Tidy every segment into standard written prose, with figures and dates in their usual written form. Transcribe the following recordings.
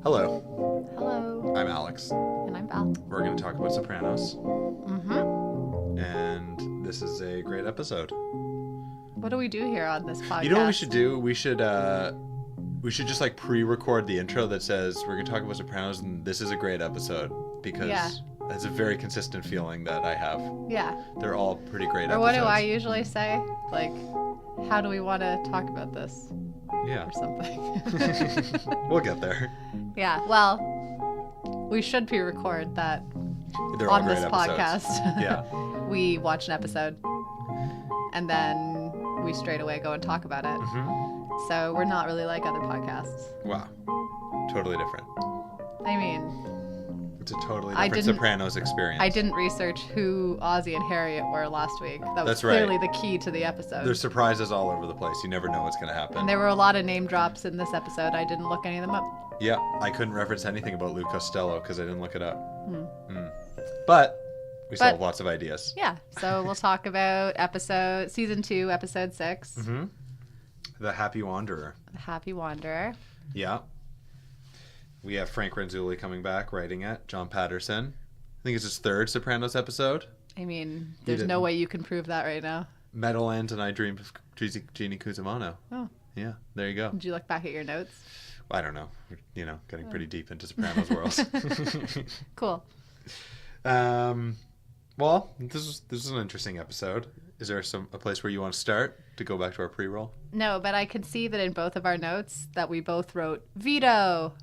Hello. Hello. I'm Alex. And I'm Val. We're going to talk about Sopranos. Mm-hmm. And this is a great episode. What do we do here on this podcast? You know what we should do? We should just like pre-record the intro that says we're going to talk about Sopranos and this is a great episode because it's a very consistent feeling that I have. Yeah. They're all pretty great Or episodes. what do I usually say? Like, how do we want to talk about this? Yeah. Or something. We'll get there. Yeah. Well, we should pre-record that They're all on great this episodes. podcast. Yeah. We watch an episode and then we straight away go and talk about it. Mm-hmm. So we're not really like other podcasts. Wow. Totally different. I mean, It's a totally different Sopranos experience. I didn't research who Ozzy and Harriet were last week. That was That's right. clearly the key to the episode. There's surprises all over the place. You never know what's going to happen. And there were a lot of name drops in this episode. I didn't look any of them up. Yeah, I couldn't reference anything about Lou Costello because I didn't look it up. But we still have lots of ideas. Yeah, so we'll talk about season 2, episode 6. Mm-hmm. The Happy Wanderer. The Happy Wanderer. Yeah. We have Frank Renzulli coming back, writing it. John Patterson. I think it's his third Sopranos episode. I mean, there's no way you can prove that right now. Meadowlands and I Dreamed of Jeannie Cusimano. Oh. Yeah, there you go. Did you look back at your notes? I don't know. We're, getting pretty deep into Sopranos world. Cool. Well, this is an interesting episode. Is there a place where you want to start to go back to our pre-roll? No, but I can see that in both of our notes that we both wrote Vito.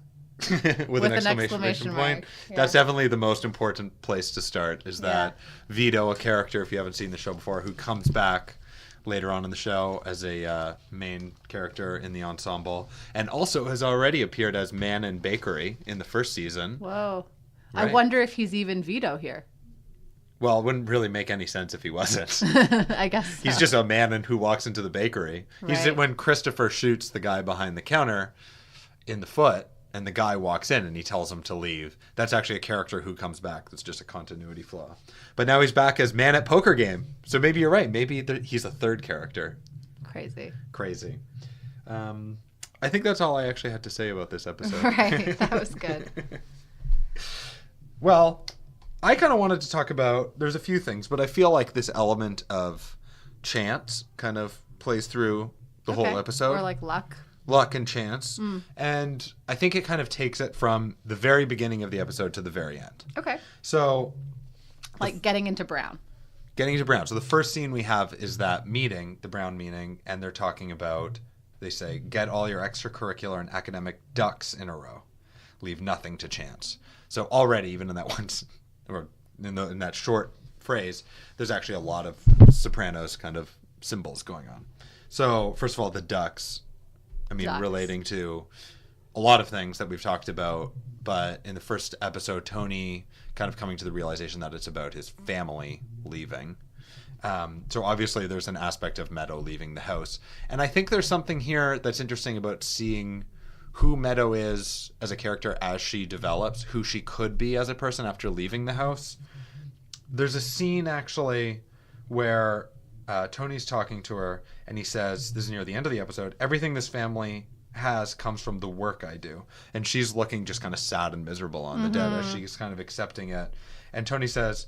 with an exclamation point. Yeah. That's definitely the most important place to start, is that Vito, a character, if you haven't seen the show before, who comes back later on in the show as a main character in the ensemble, and also has already appeared as Man in Bakery in the first season. Whoa. Right. I wonder if he's even Vito here. Well, it wouldn't really make any sense if he wasn't. I guess so. He's just a man who walks into the bakery. He's Right. when Christopher shoots the guy behind the counter in the foot, and the guy walks in and he tells him to leave. That's actually a character who comes back. That's just a continuity flaw. But now he's back as Man at Poker Game. So maybe you're right. Maybe he's a third character. Crazy. I think that's all I actually had to say about this episode. Right. That was good. Well, I kind of wanted to talk about, there's a few things, but I feel like this element of chance kind of plays through the whole episode. Or like luck. Luck and chance. And I think it kind of takes it from the very beginning of the episode to the very end. Okay. So, Like getting into Brown. getting to Brown. So the first scene we have is that meeting, the Brown meeting, and they're talking about, they say, get all your extracurricular and academic ducks in a row. Leave nothing to chance. So already, even in that or in that short phrase, there's actually a lot of Sopranos kind of symbols going on. So first of all, the ducks. Relating to a lot of things that we've talked about, but in the first episode, Tony kind of coming to the realization that it's about his family leaving. So obviously there's an aspect of Meadow leaving the house. And I think there's something here that's interesting about seeing who Meadow is as a character as she develops, who she could be as a person after leaving the house. There's a scene actually where Tony's talking to her, and he says, this is near the end of the episode, everything this family has comes from the work I do. And she's looking just kind of sad and miserable on the dead as she's kind of accepting it. And Tony says,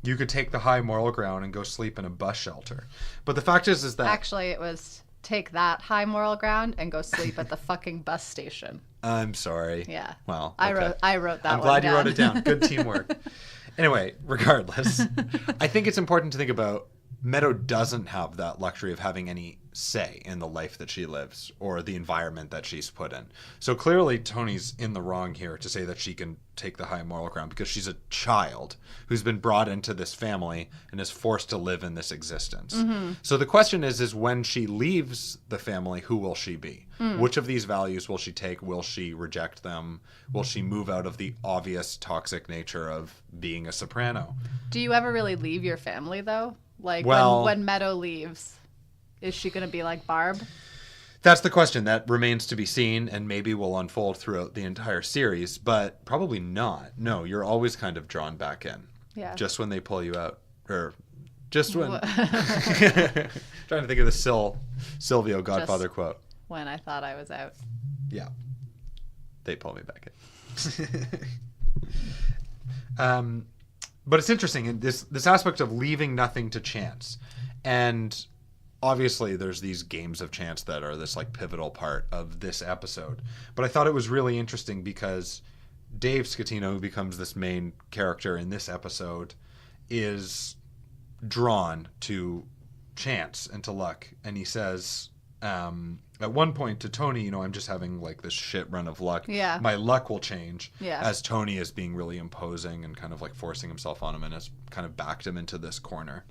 you could take the high moral ground and go sleep in a bus shelter. But the fact is that... Actually, it was take that high moral ground and go sleep at the fucking bus station. I'm sorry. Yeah. Well, okay. I wrote that I'm one glad down. you wrote it down. Good teamwork. Anyway, regardless, I think it's important to think about Meadow doesn't have that luxury of having any say in the life that she lives or the environment that she's put in. So clearly Tony's in the wrong here to say that she can take the high moral ground because she's a child who's been brought into this family and is forced to live in this existence. So the question is when she leaves the family, who will she be? Which of these values will she take? Will she reject them? Will she move out of the obvious toxic nature of being a soprano? Do you ever really leave your family, though? Like, when Meadow leaves, is she going to be like Barb? That's the question. That remains to be seen and maybe will unfold throughout the entire series, but probably not. No, you're always kind of drawn back in. Yeah. Just when they pull you out. Or just when... Trying to think of the Silvio Godfather quote. when I thought I was out. Yeah. They pull me back in. But it's interesting, this aspect of leaving nothing to chance. And obviously there's these games of chance that are this like pivotal part of this episode. But I thought it was really interesting because Dave Scavino, who becomes this main character in this episode, is drawn to chance and to luck. And he says at one point to Tony, I'm just having like this shit run of luck. Yeah. My luck will change. Yeah. As Tony is being really imposing and kind of like forcing himself on him and has kind of backed him into this corner.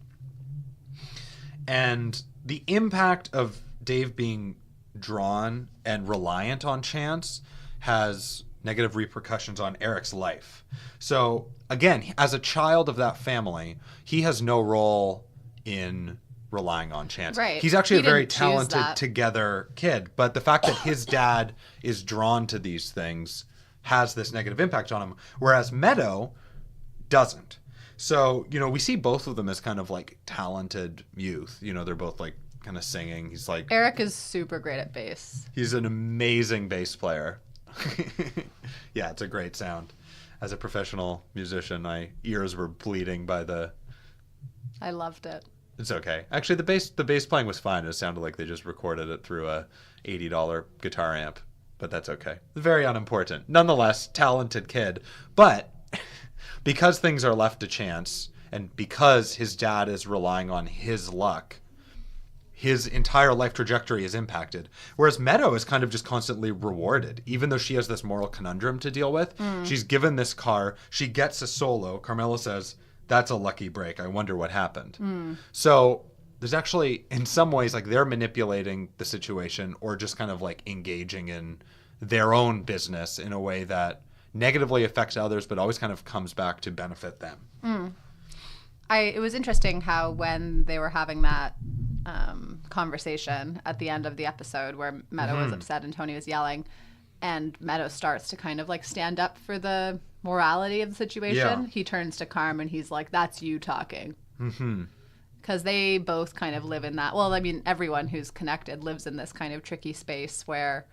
And the impact of Dave being drawn and reliant on chance has negative repercussions on Eric's life. So again, as a child of that family, he has no role in relying on chance. Right. He's actually a very talented together kid, but the fact that his dad is drawn to these things has this negative impact on him, whereas Meadow doesn't. So, we see both of them as kind of like talented youth. They're both like kind of singing. He's like... Eric is super great at bass. He's an amazing bass player. Yeah, it's a great sound. As a professional musician, my ears were bleeding by the... I loved it. It's okay. Actually, the bass playing was fine. It sounded like they just recorded it through a $80 guitar amp, but that's okay. Very unimportant. Nonetheless, talented kid. But because things are left to chance, and because his dad is relying on his luck, his entire life trajectory is impacted. Whereas Meadow is kind of just constantly rewarded. Even though she has this moral conundrum to deal with, she's given this car, she gets a solo. Carmela says, "That's a lucky break. I wonder what happened." So there's actually, in some ways, like they're manipulating the situation or just kind of like engaging in their own business in a way that negatively affects others, but always kind of comes back to benefit them. It was interesting how when they were having that conversation at the end of the episode where Meadow was upset and Tony was yelling, and Meadow starts to kind of like stand up for the morality of the situation. Yeah. He turns to Carm and he's like, "That's you talking." Because they both kind of live in that. Well, I mean, everyone who's connected lives in this kind of tricky space where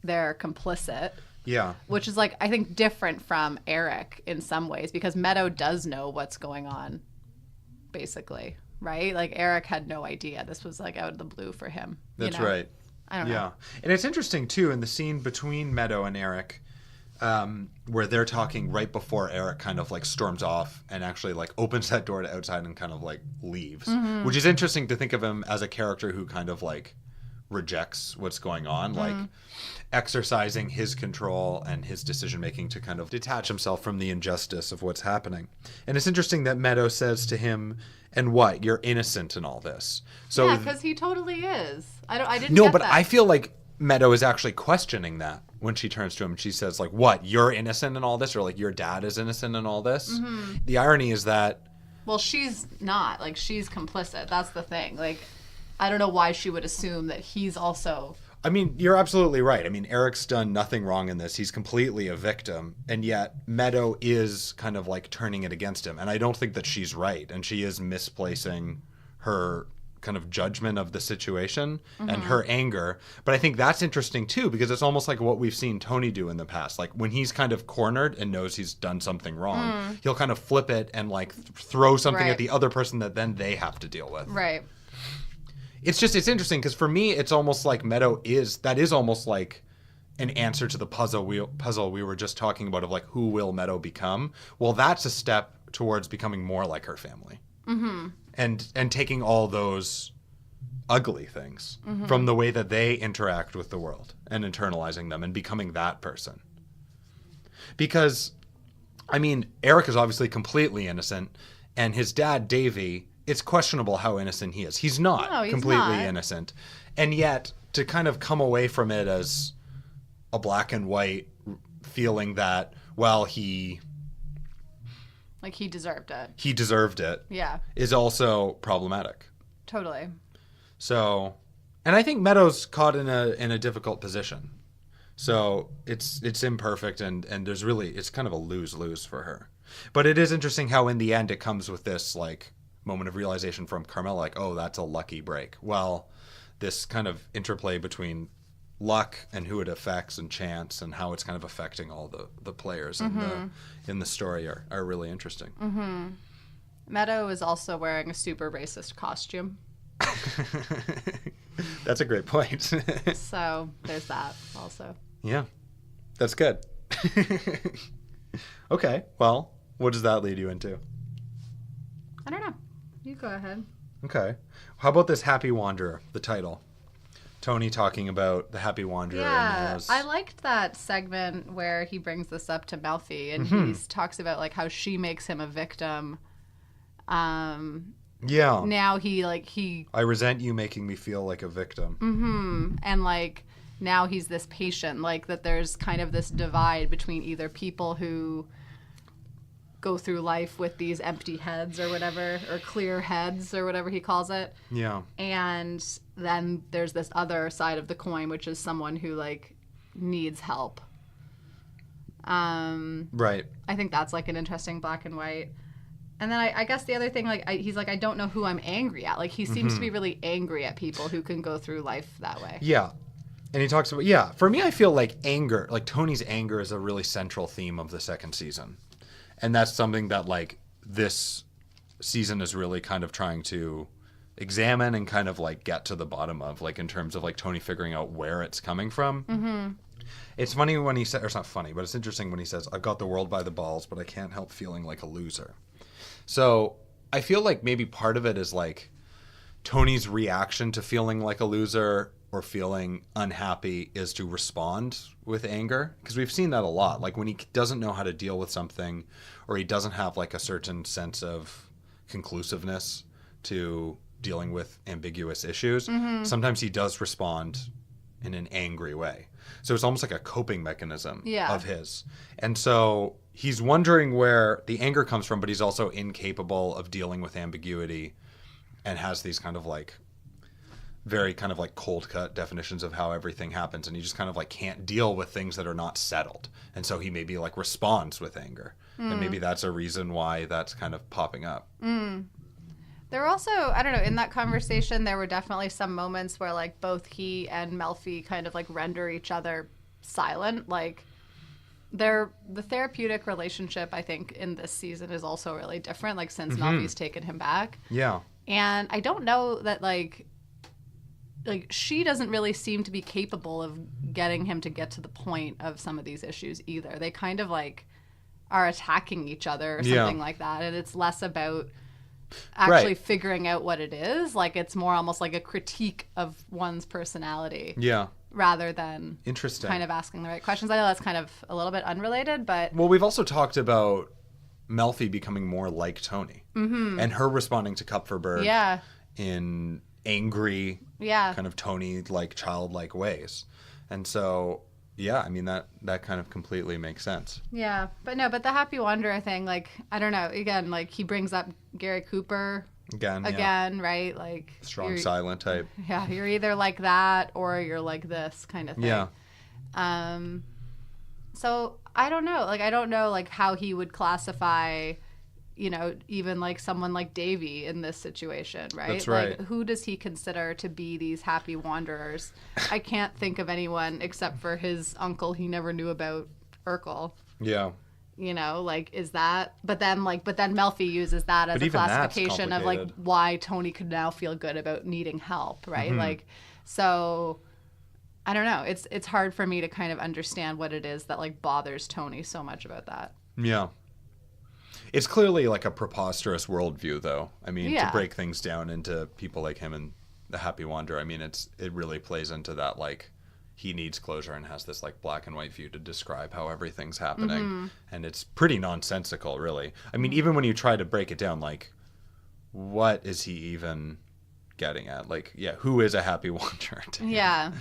they're complicit. Yeah. Which is like, I think, different from Eric in some ways, because Meadow does know what's going on, basically, right? Like Eric had no idea. This was like out of the blue for him. That's right. I don't know. Yeah. And it's interesting, too, in the scene between Meadow and Eric, where they're talking right before Eric kind of like storms off and actually like opens that door to outside and kind of like leaves, which is interesting to think of him as a character who kind of like rejects what's going on, like exercising his control and his decision making to kind of detach himself from the injustice of what's happening. And it's interesting that Meadow says to him, "And what? You're innocent in all this." So yeah, because he totally is. I didn't. No, get but that. I feel like Meadow is actually questioning that when she turns to him. She says, like, "What? You're innocent in all this?" Or like, "Your dad is innocent in all this?" The irony is that... Well, she's not. Like, she's complicit. That's the thing. Like, I don't know why she would assume that he's also... I mean, you're absolutely right. I mean, Eric's done nothing wrong in this. He's completely a victim. And yet Meadow is kind of like turning it against him. And I don't think that she's right. And she is misplacing her kind of judgment of the situation and her anger. But I think that's interesting too, because it's almost like what we've seen Tony do in the past. Like when he's kind of cornered and knows he's done something wrong, he'll kind of flip it and like throw something at the other person that then they have to deal with. Right. It's interesting because for me, it's almost like Meadow is almost like an answer to the puzzle we were just talking about of like, who will Meadow become? Well, that's a step towards becoming more like her family. And taking all those ugly things from the way that they interact with the world and internalizing them and becoming that person. Because, I mean, Eric is obviously completely innocent, and his dad, Davey, it's questionable how innocent he is. He's not completely innocent. And yet, to kind of come away from it as a black and white feeling that, well, he deserved it. He deserved it. Yeah. Is also problematic. Totally. So, and I think Meadow's caught in a difficult position. So it's imperfect and there's really, it's kind of a lose-lose for her. But it is interesting how in the end it comes with this like moment of realization from Carmela, like, oh, that's a lucky break. Well, this kind of interplay between luck and who it affects and chance and how it's kind of affecting all the players in the story are really interesting. Meadow is also wearing a super racist costume. That's a great point. So there's that also. Yeah, that's good. Okay, well, what does that lead you into? I don't know. You go ahead. Okay. How about this Happy Wanderer, the title? Tony talking about the Happy Wanderer. Yeah, I liked that segment where he brings this up to Melfi and he talks about like how she makes him a victim. Yeah. Now he I resent you making me feel like a victim. And like now he's this patient, like that there's kind of this divide between either people who go through life with these empty heads or whatever, or clear heads or whatever he calls it. Yeah. And then there's this other side of the coin, which is someone who like needs help. Right. I think that's like an interesting black and white. And then I guess the other thing, like he's like, I don't know who I'm angry at. Like he seems to be really angry at people who can go through life that way. Yeah. And he talks about, for me, I feel like anger, like Tony's anger is a really central theme of the second season. And that's something that like this season is really kind of trying to examine and kind of like get to the bottom of, like in terms of like Tony figuring out where it's coming from. It's funny when he said, or it's not funny, but it's interesting when he says, I've got the world by the balls, but I can't help feeling like a loser. So I feel like maybe part of it is like Tony's reaction to feeling like a loser or feeling unhappy is to respond with anger, because we've seen that a lot. Like when he doesn't know how to deal with something, or he doesn't have like a certain sense of conclusiveness to dealing with ambiguous issues, sometimes he does respond in an angry way. So it's almost like a coping mechanism of his. And so he's wondering where the anger comes from, but he's also incapable of dealing with ambiguity and has these kind of like very kind of like cold cut definitions of how everything happens, and he just kind of like can't deal with things that are not settled, and so he maybe like responds with anger, and maybe that's a reason why that's kind of popping up. There were also, I don't know, in that conversation there were definitely some moments where like both he and Melfi kind of like render each other silent. Like the therapeutic relationship I think in this season is also really different, like since Melfi's taken him back. And I don't know that like she doesn't really seem to be capable of getting him to get to the point of some of these issues either. They kind of like are attacking each other or something like that. And it's less about actually figuring out what it is. Like it's more almost like a critique of one's personality. Rather than kind of asking the right questions. I know that's kind of a little bit unrelated, but... Well, we've also talked about Melfi becoming more like Tony. And her responding to Kupferberg in angry, kind of Tony-like, childlike ways. And so, I mean, that kind of completely makes sense. Yeah, but the Happy Wanderer thing, like, I don't know, again, like, he brings up Gary Cooper again, right? Like strong silent type. Yeah, you're either like that or you're like this kind of thing. Yeah. So I don't know. Like I don't know like how he would classify, you know, even like someone like Davy in this situation, right? That's right. Like who does he consider to be these happy wanderers? I can't think of anyone except for his uncle he never knew about, Urkel. Yeah. You know, like, is that... But then Melfi uses that as a classification of, like, why Tony could now feel good about needing help, right? Like, so, I don't know. It's hard for me to kind of understand what it is that, like, bothers Tony so much about that. Yeah. It's clearly, like, a preposterous worldview, though. I mean, to break things down into people like him and the Happy Wanderer, I mean, it really plays into that, like... he needs closure and has this like black and white view to describe how everything's happening. And it's pretty nonsensical, really. I mean, even when you try to break it down, like, what is he even getting at? Like, who is a happy wanderer to him? Yeah.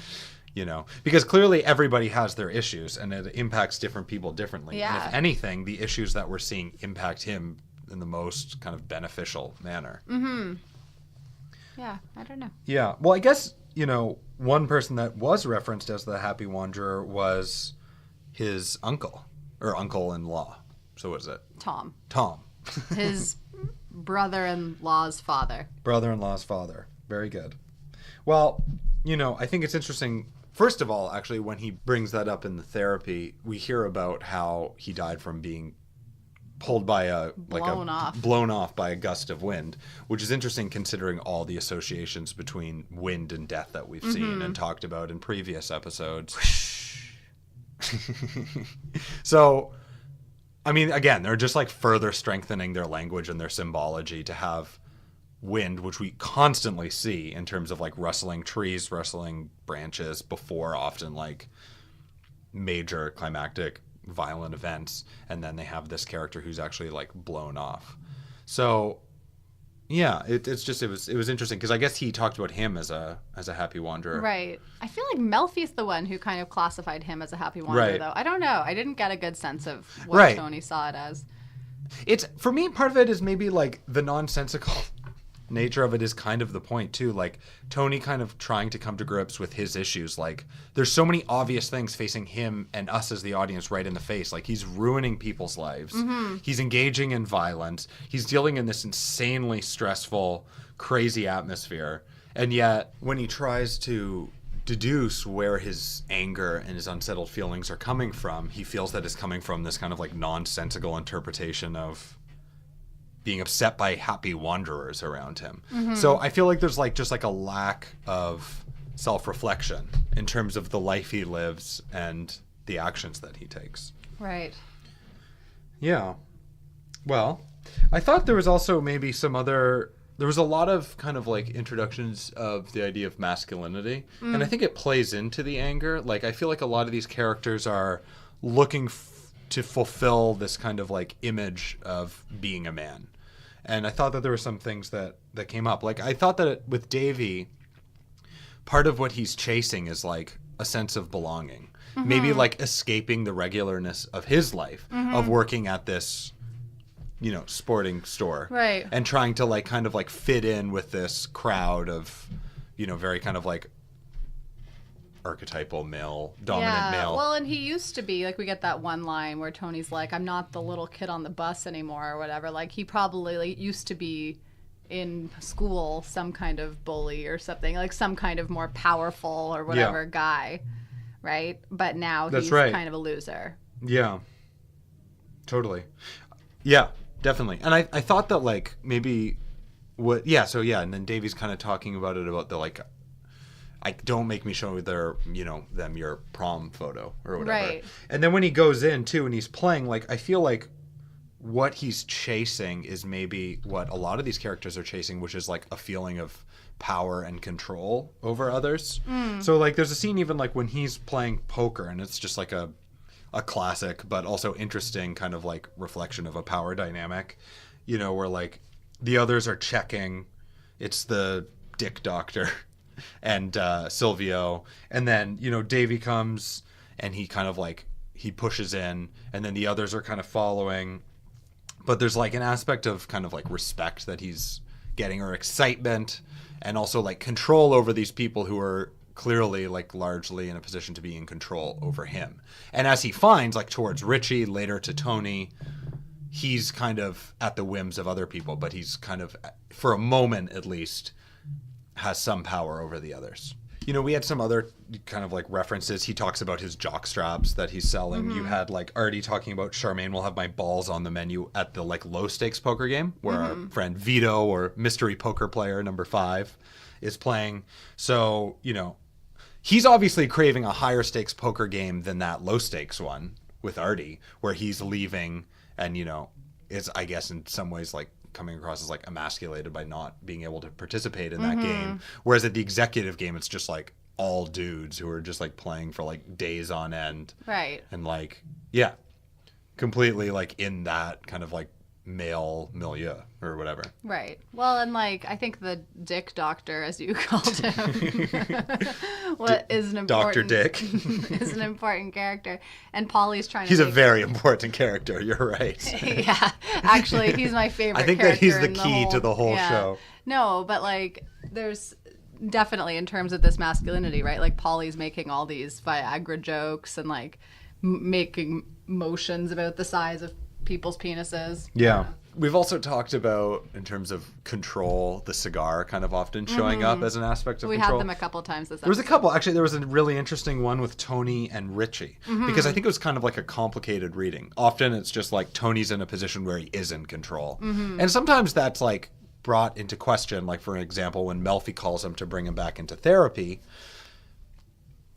You know, because clearly everybody has their issues and it impacts different people differently. Yeah. And if anything, the issues that we're seeing impact him in the most kind of beneficial manner. Yeah, I don't know. Yeah. Well, I guess, you know, one person that was referenced as the Happy Wanderer was his uncle, or uncle-in-law. So what is it? Tom. His brother-in-law's father. Brother-in-law's father. Very good. Well, I think it's interesting. First of all, actually, when he brings that up in the therapy, we hear about how he died from being pulled by blown off by a gust of wind, which is interesting considering all the associations between wind and death that we've seen and talked about in previous episodes. So, I mean, again, they're just like further strengthening their language and their symbology to have wind, which we constantly see in terms of like rustling trees, rustling branches before often like major climactic violent events, and then they have this character who's actually like blown off. So yeah, it was interesting because I guess he talked about him as a happy wanderer. Right. I feel like Melfi's the one who kind of classified him as a happy wanderer, though. I don't know. I didn't get a good sense of what Tony saw it as. It's, for me, part of it is maybe like the nonsensical nature of it is kind of the point too. Like Tony kind of trying to come to grips with his issues. Like there's so many obvious things facing him and us as the audience right in the face. Like he's ruining people's lives. He's engaging in violence. He's dealing in this insanely stressful, crazy atmosphere. And yet when he tries to deduce where his anger and his unsettled feelings are coming from, he feels that it's coming from this kind of like nonsensical interpretation of being upset by happy wanderers around him. So I feel like there's like just like a lack of self-reflection in terms of the life he lives and the actions that he takes. Right. Yeah. Well, I thought there was also maybe there was a lot of kind of like introductions of the idea of masculinity. And I think it plays into the anger. Like I feel like a lot of these characters are looking to fulfill this kind of like image of being a man. And I thought that there were some things that came up. Like I thought that with Davy, part of what he's chasing is like a sense of belonging. Maybe like escaping the regularness of his life, of working at this, sporting store. Right. And trying to like kind of like fit in with this crowd of, very kind of like archetypal dominant male. Well, and he used to be, like, we get that one line where Tony's like, I'm not the little kid on the bus anymore or whatever. Like, he probably like, used to be in school some kind of bully or something, like some kind of more powerful or whatever guy, right? But now he's kind of a loser. Yeah. Totally. Yeah, definitely. And I thought that, like, maybe and then Davy's kind of talking about the, like, don't make me show them your prom photo or whatever. Right. And then when he goes in too and he's playing, like, I feel like what he's chasing is maybe what a lot of these characters are chasing, which is like a feeling of power and control over others. So like there's a scene even like when he's playing poker, and it's just like a classic but also interesting kind of like reflection of a power dynamic, where like the others are checking. It's the dick doctor and Silvio, and then Davy comes and he kind of like he pushes in, and then the others are kind of following, but there's like an aspect of kind of like respect that he's getting, or excitement, and also like control over these people who are clearly like largely in a position to be in control over him. And as he finds, like towards Richie, later to Tony, he's kind of at the whims of other people, but he's kind of, for a moment at least, has some power over the others. We had some other kind of like references. He talks about his jock straps that he's selling. You had like Artie talking about Charmaine will have my balls on the menu at the like low stakes poker game where our friend Vito, or mystery poker player number 5, is playing. So, he's obviously craving a higher stakes poker game than that low stakes one with Artie, where he's leaving and, is, I guess, in some ways like coming across as like emasculated by not being able to participate in that game. Whereas at the executive game, it's just like all dudes who are just like playing for like days on end. Right. And like, yeah, completely like in that kind of like male milieu or whatever. Right. Well, and like I think the Dick Doctor, as you called him, is an important Dr. Dick is an important character, and Polly's trying to. He's a very important character. You're right. Yeah, actually, he's my favorite. I think character that he's the key to the whole show. No, but like there's definitely in terms of this masculinity, right? Like Polly's making all these Viagra jokes and like making motions about the size of people's penises. Yeah. We've also talked about, in terms of control, the cigar kind of often showing up as an aspect of we control. had them a couple times this episode. There was a couple. Actually, there was a really interesting one with Tony and Richie. Because I think it was kind of like a complicated reading. Often it's just like Tony's in a position where he is in control. And sometimes that's like brought into question. Like, for example, when Melfi calls him to bring him back into therapy.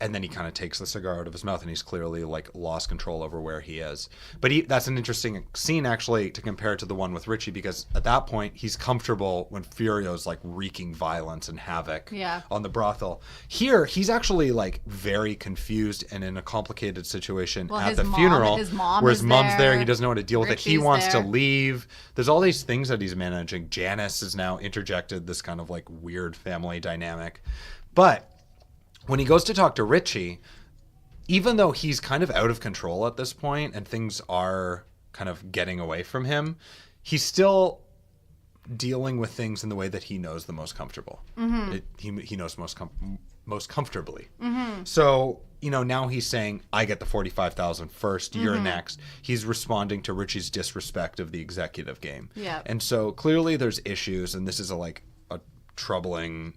And then he kind of takes the cigar out of his mouth, and he's clearly like lost control over where he is. But that's an interesting scene, actually, to compare to the one with Richie, because at that point he's comfortable when Furio's like wreaking violence and havoc on the brothel. Here, he's actually like very confused and in a complicated situation at the funeral, where his mom's there. He doesn't know how to deal with it. He wants to leave. There's all these things that he's managing. Janice has now interjected this kind of like weird family dynamic, but when he goes to talk to Richie, even though he's kind of out of control at this point and things are kind of getting away from him, he's still dealing with things in the way that he knows the most comfortable. He knows most comfortably. So, now he's saying, I get the $45,000 first, you're next. He's responding to Richie's disrespect of the executive game. Yeah. And so clearly there's issues, and this is a troubling,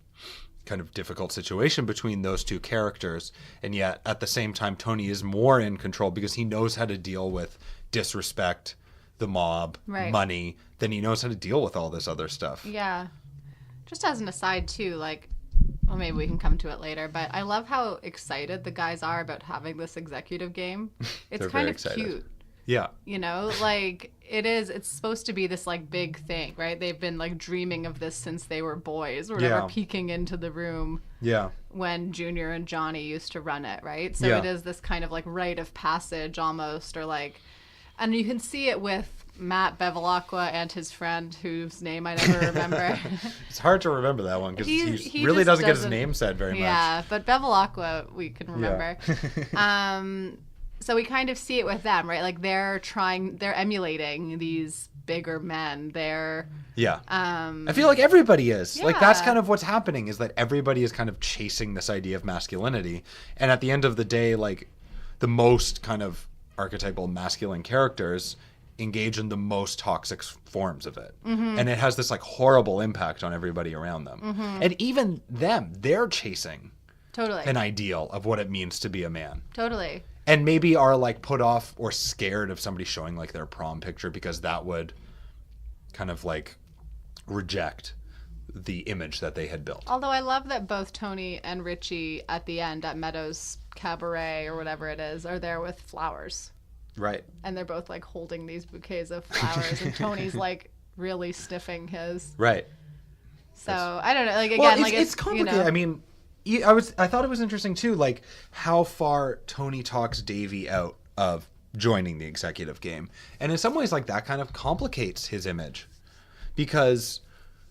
kind of difficult situation between those two characters, and yet at the same time Tony is more in control because he knows how to deal with disrespect, the mob, money, than he knows how to deal with all this other stuff. Yeah. Just as an aside too, like, well, maybe we can come to it later, but I love how excited the guys are about having this executive game. It's kind of cute. Yeah. Like it's supposed to be this like big thing, right? They've been like dreaming of this since they were boys or whatever, peeking into the room. Yeah. When Junior and Johnny used to run it, right? So it is this kind of like rite of passage almost, or like, and you can see it with Matt Bevilacqua and his friend whose name I never remember. It's hard to remember that one because he really doesn't get his name said very much. Yeah, but Bevilacqua we can remember. Yeah. So we kind of see it with them, right? Like they're emulating these bigger men. I feel like everybody is. Like that's kind of what's happening, is that everybody is kind of chasing this idea of masculinity. And at the end of the day, like the most kind of archetypal masculine characters engage in the most toxic forms of it. And it has this like horrible impact on everybody around them. And even them, they're chasing an ideal of what it means to be a man. Totally. And maybe are like put off or scared of somebody showing like their prom picture because that would kind of like reject the image that they had built. Although I love that both Tony and Richie at the end at Meadow's cabaret or whatever it is are there with flowers. Right. And they're both like holding these bouquets of flowers and Tony's like really sniffing his. Right. So I don't know. Like again, it's complicated. I mean, I thought it was interesting too, like how far Tony talks Davey out of joining the executive game, and in some ways, like that kind of complicates his image, because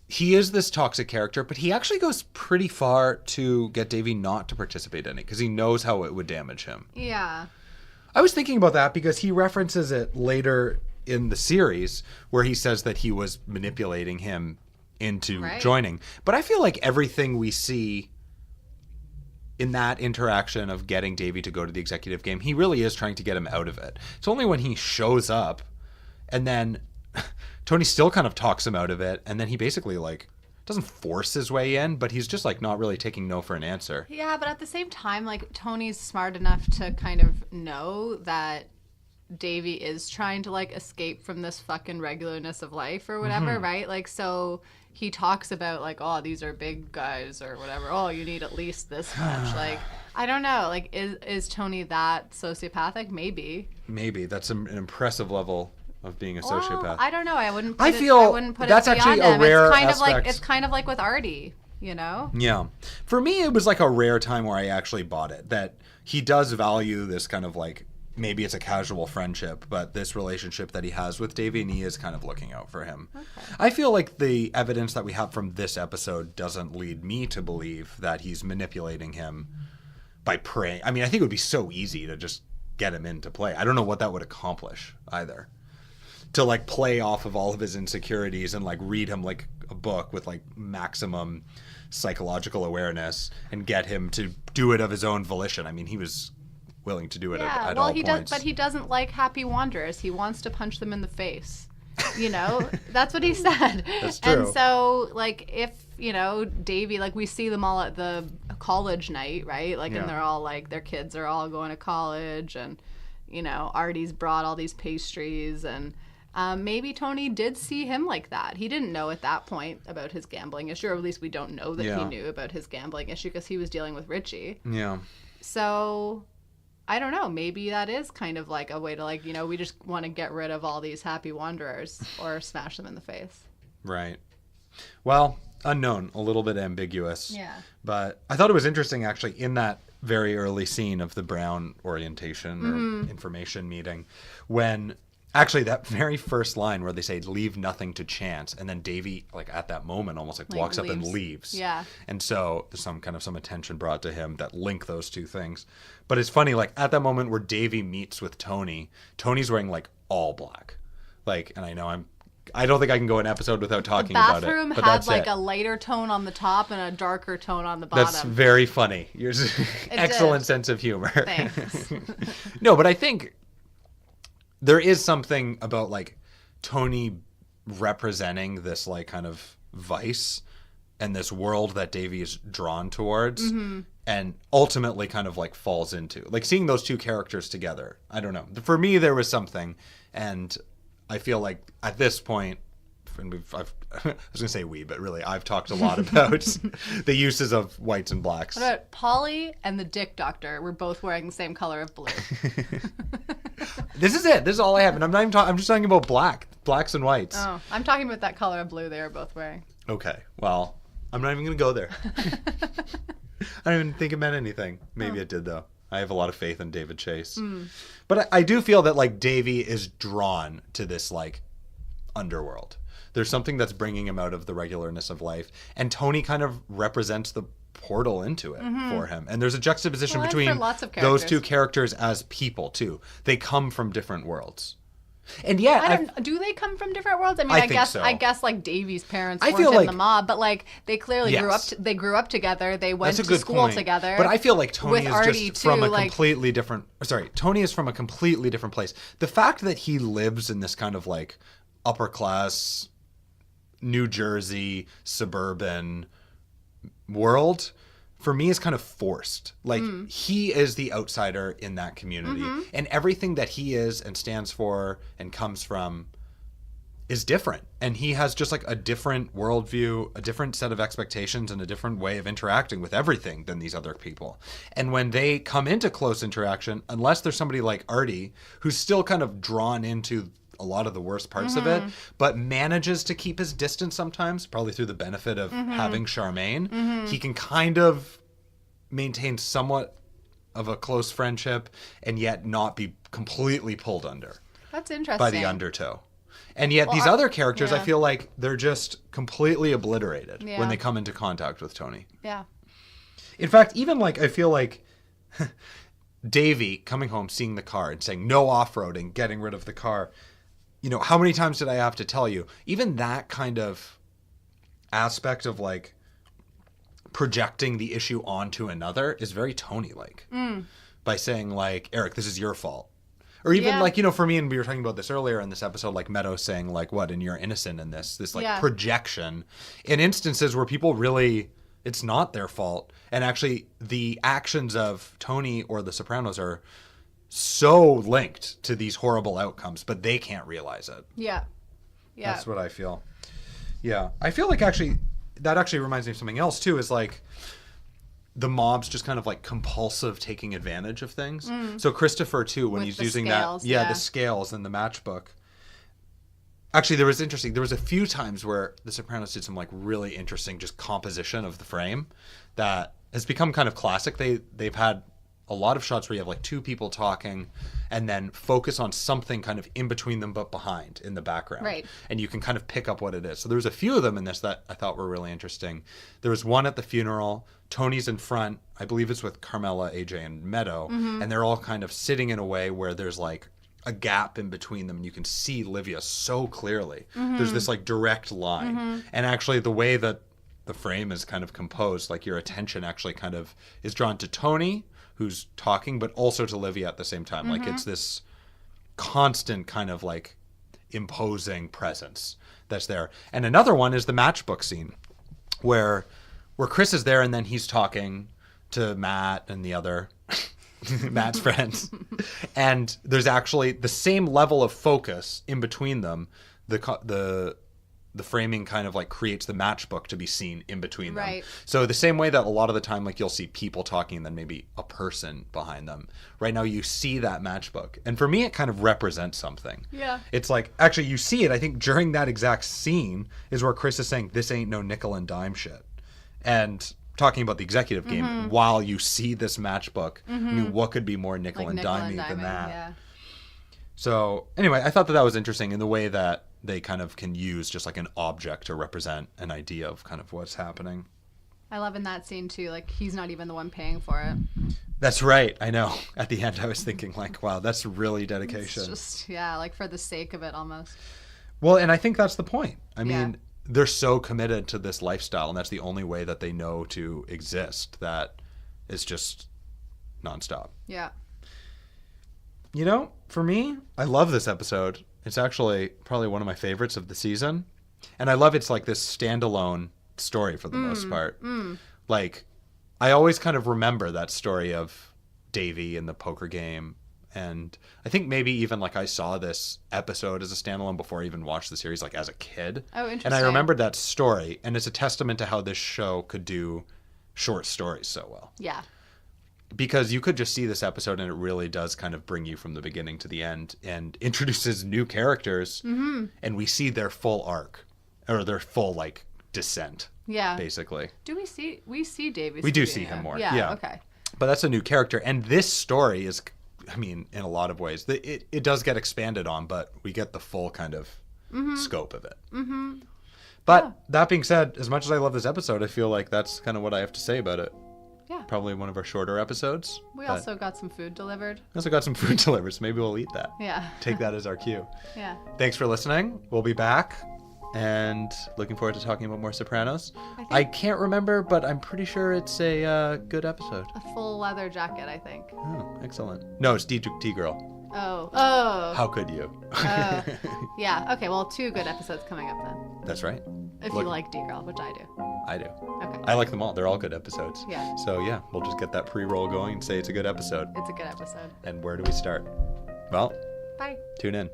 he is this toxic character, but he actually goes pretty far to get Davey not to participate in it because he knows how it would damage him. Yeah, I was thinking about that because he references it later in the series where he says that he was manipulating him into joining, but I feel like everything we see in that interaction of getting Davey to go to the executive game, he really is trying to get him out of it. It's only when he shows up and then Tony still kind of talks him out of it, and then he basically like doesn't force his way in, but he's just like not really taking no for an answer. Yeah, but at the same time, like Tony's smart enough to kind of know that Davey is trying to like escape from this fucking regularness of life or whatever, right? Like, so he talks about like, oh, these are big guys or whatever. Oh, you need at least this much. Like, I don't know. Like, is Tony that sociopathic? Maybe that's an impressive level of being a sociopath. Well, I don't know. I wouldn't put that's it actually beyond a rare aspect. It's kind of like with Artie, you know? Yeah. For me, it was like a rare time where I actually bought it, that he does value this kind of like, maybe it's a casual friendship, but this relationship that he has with Davey, and he is kind of looking out for him. Okay. I feel like the evidence that we have from this episode doesn't lead me to believe that he's manipulating him by praying. I mean, I think it would be so easy to just get him into play. I don't know what that would accomplish either. To like play off of all of his insecurities and like read him like a book with like maximum psychological awareness and get him to do it of his own volition. I mean, he was willing to do it at all points. But he doesn't like happy wanderers. He wants to punch them in the face. You know, that's what he said. That's true. And so, like, if, you know, Davy, like, we see them all at the college night, right? Like, and they're all, like, their kids are all going to college, and, you know, Artie's brought all these pastries, and maybe Tony did see him like that. He didn't know at that point about his gambling issue, or at least we don't know that he knew about his gambling issue because he was dealing with Richie. Yeah. So... I don't know. Maybe that is kind of like a way to, like, you know, we just want to get rid of all these happy wanderers or smash them in the face. Right. Well, unknown, a little bit ambiguous. Yeah. But I thought it was interesting, actually, in that very early scene of the Brown orientation or information meeting, when actually that very first line where they say, leave nothing to chance, and then Davy, like, at that moment almost like walks up and leaves. Yeah. And so there's some attention brought to him that link those two things. But it's funny, like, at that moment where Davy meets with Tony, Tony's wearing, like, all black. Like, and I don't think I can go an episode without talking about it. The bathroom had, like, a lighter tone on the top and a darker tone on the bottom. That's very funny. You're excellent sense of humor. Thanks. No, but I think there is something about, like, Tony representing this, like, kind of vice and this world that Davy is drawn towards and ultimately kind of, like, falls into. Like, seeing those two characters together, I don't know. For me, there was something, and I feel like at this point, and I was going to say we, but really I've talked a lot about the uses of whites and blacks. What about Polly and the Dick Doctor? We're both wearing the same color of blue. This is it. This is all I have. And I'm not even I'm just talking about blacks and whites. Oh, I'm talking about that color of blue they were both wearing. Okay. Well, I'm not even going to go there. I don't even think it meant anything. Maybe it did, though. I have a lot of faith in David Chase. But I do feel that, like, Davy is drawn to this, like, underworld. There's something that's bringing him out of the regularness of life. And Tony kind of represents the portal into it for him. And there's a juxtaposition between those two characters as people, too. They come from different worlds. And yet, do they come from different worlds? I mean, I guess like Davy's parents weren't in the mob, but like they clearly grew up together. They went to school together. But I feel like Tony is just from a completely different. Sorry, Tony is from a completely different place. The fact that he lives in this kind of like upper class, New Jersey suburban world, for me, is kind of forced. Like, he is the outsider in that community. And everything that he is and stands for and comes from is different. And he has just, like, a different worldview, a different set of expectations, and a different way of interacting with everything than these other people. And when they come into close interaction, unless there's somebody like Artie, who's still kind of drawn into a lot of the worst parts of it, but manages to keep his distance sometimes, probably through the benefit of having Charmaine. He can kind of maintain somewhat of a close friendship and yet not be completely pulled under. That's interesting. By the undertow. And yet these other characters, I feel like they're just completely obliterated when they come into contact with Tony. Yeah. In fact, even like, I feel like Davy coming home, seeing the car and saying no off-roading, getting rid of the car. You know, how many times did I have to tell you? Even that kind of aspect of like projecting the issue onto another is very Tony-like. By saying like, Eric, this is your fault. Or even like, you know, for me, and we were talking about this earlier in this episode, like Meadow saying like, what, and you're innocent in this like projection in instances where people really, it's not their fault. And actually the actions of Tony or the Sopranos are so linked to these horrible outcomes, but they can't realize it. Yeah. That's what I feel. Yeah. I feel like actually, that actually reminds me of something else too, is like the mob's just kind of like compulsive taking advantage of things. So Christopher too, when he's using scales, the scales and the matchbook. Actually, there was a few times where the Sopranos did some like really interesting just composition of the frame that has become kind of classic. They've had a lot of shots where you have like two people talking and then focus on something kind of in between them but behind in the background. Right. And you can kind of pick up what it is. So there's a few of them in this that I thought were really interesting. There was one at the funeral. Tony's in front. I believe it's with Carmela, AJ, and Meadow. And they're all kind of sitting in a way where there's like a gap in between them and you can see Livia so clearly. There's this like direct line. And actually the way that the frame is kind of composed, like your attention actually kind of is drawn to Tony, who's talking, but also to Livia at the same time. Like it's this constant kind of like imposing presence that's there. And another one is the matchbook scene where Chris is there and then he's talking to Matt and the other Matt's friends. And there's actually the same level of focus in between them. The framing kind of like creates the matchbook to be seen in between them. Right. So the same way that a lot of the time, like you'll see people talking and then maybe a person behind them. Right now you see that matchbook. And for me, it kind of represents something. Yeah. It's like, actually you see it, I think during that exact scene is where Chris is saying, this ain't no nickel and dime shit. And talking about the executive game, while you see this matchbook, I mean, what could be more nickel and dimey than that? Yeah. So anyway, I thought that was interesting in the way that they kind of can use just like an object to represent an idea of kind of what's happening. I love in that scene too, like he's not even the one paying for it. That's right. I know. At the end, I was thinking like, wow, that's really dedication. It's just, yeah, like for the sake of it almost. Well, and I think that's the point. I Yeah. mean, they're so committed to this lifestyle, and that's the only way that they know to exist, that it's just nonstop. Yeah. You know, for me, I love this episode. It's actually probably one of my favorites of the season. And I love it's like this standalone story for the most part. Like, I always kind of remember that story of Davey and the poker game. And I think maybe even like I saw this episode as a standalone before I even watched the series, like as a kid. Oh, interesting. And I remembered that story. And it's a testament to how this show could do short stories so well. Yeah. Because you could just see this episode and it really does kind of bring you from the beginning to the end and introduces new characters. And we see their full arc, or their full like descent. Yeah. Basically. Do we see Davies? We do see him more. Yeah. Yeah. Okay. But that's a new character. And this story is, I mean, in a lot of ways, it does get expanded on, but we get the full kind of scope of it. But that being said, as much as I love this episode, I feel like that's kind of what I have to say about it. Yeah. Probably one of our shorter episodes. We but also got some food delivered. we also got some food delivered, so maybe we'll eat that. Yeah. Take that as our cue. Yeah. Thanks for listening. We'll be back. And looking forward to talking about more Sopranos. I can't remember, but I'm pretty sure it's a good episode. A full leather jacket, I think. Oh, excellent. No, it's D-Girl. Oh. How could you? Yeah. Okay. Well, 2 good episodes coming up then. That's right. If you like D-Girl, which I do. I do. Okay. I like them all. They're all good episodes. Yeah. So yeah, we'll just get that pre-roll going and say it's a good episode. It's a good episode. And where do we start? Well, Bye. tune in.